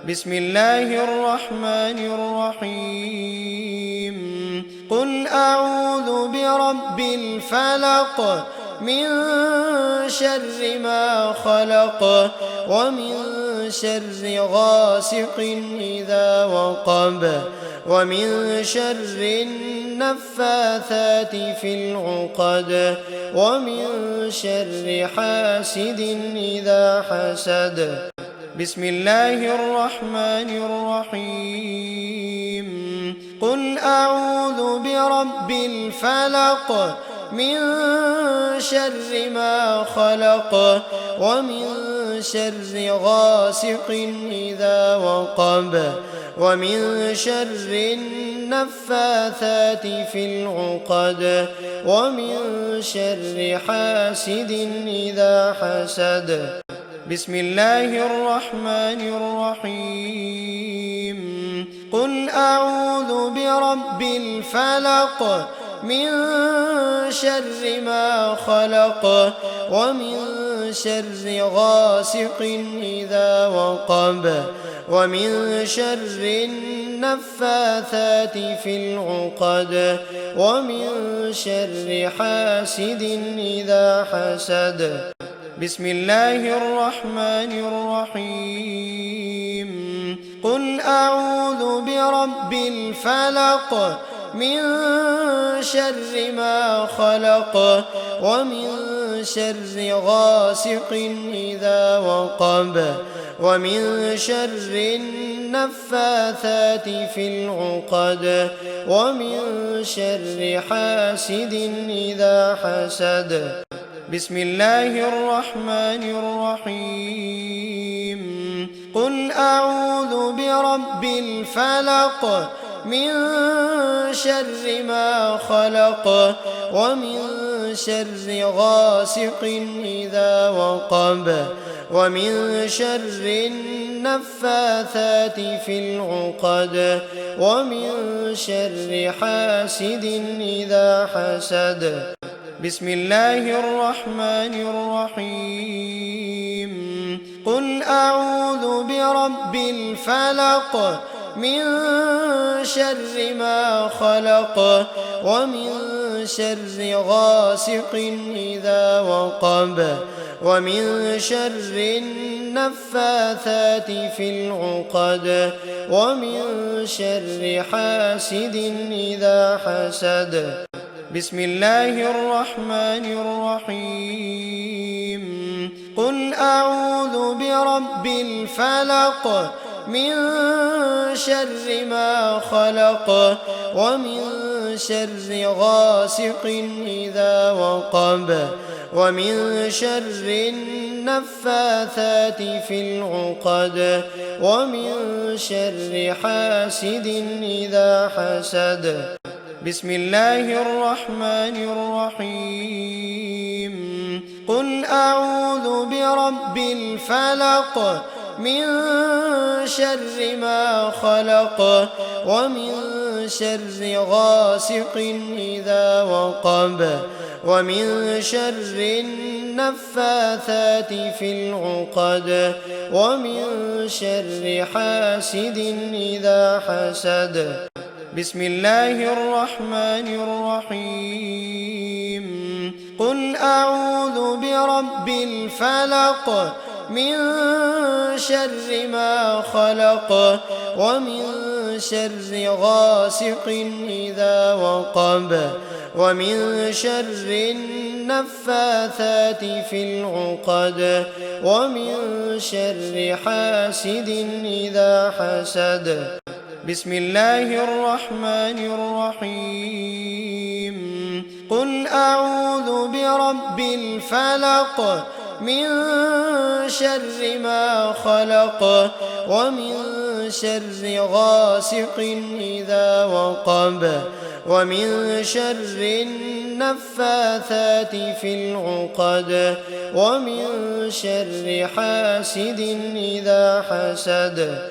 بسم الله الرحمن الرحيم. قل أعوذ برب الفلق من شر ما خلق ومن شر غاسق إذا وقب ومن شر النفاثات في العقد ومن شر حاسد إذا حسد. بسم الله الرحمن الرحيم. قل أعوذ برب الفلق من شر ما خلق ومن شر غاسق إذا وقب ومن شر النفاثات في العقد ومن شر حاسد إذا حسد. بسم الله الرحمن الرحيم. قل أعوذ برب الفلق من شر ما خلق ومن شر غاسق إذا وقب ومن شر النفاثات في العقد ومن شر حاسد إذا حسد. بسم الله الرحمن الرحيم. قل أعوذ برب الفلق من شر ما خلق ومن شر غاسق إذا وقب ومن شر النفاثات في العقد ومن شر حاسد إذا حسد. بسم الله الرحمن الرحيم. قل أعوذ برب الفلق من شر ما خلق ومن شر غاسق إذا وقب ومن شر النفاثات في العقد ومن شر حاسد إذا حسد. بسم الله الرحمن الرحيم. قل أعوذ برب الفلق من شر ما خلق ومن شر غاسق إذا وقب ومن شر النفاثات في العقد ومن شر حاسد إذا حسد. بسم الله الرحمن الرحيم. قل أعوذ برب الفلق من شر ما خلق ومن شر غاسق إذا وقب ومن شر النفاثات في العقد ومن شر حاسد إذا حسد. بسم الله الرحمن الرحيم. قل أعوذ برب الفلق من شر ما خلق ومن شر غاسق إذا وقب ومن شر النفاثات في العقد ومن شر حاسد إذا حسد. بسم الله الرحمن الرحيم. قل أعوذ برب الفلق من شر ما خلق ومن شر غاسق إذا وقب ومن شر النفاثات في العقد ومن شر حاسد إذا حسد. بسم الله الرحمن الرحيم. قل أعوذ برب الفلق من شر ما خلق ومن شر غاسق إذا وقب ومن شر النفاثات في العقد ومن شر حاسد إذا حسد.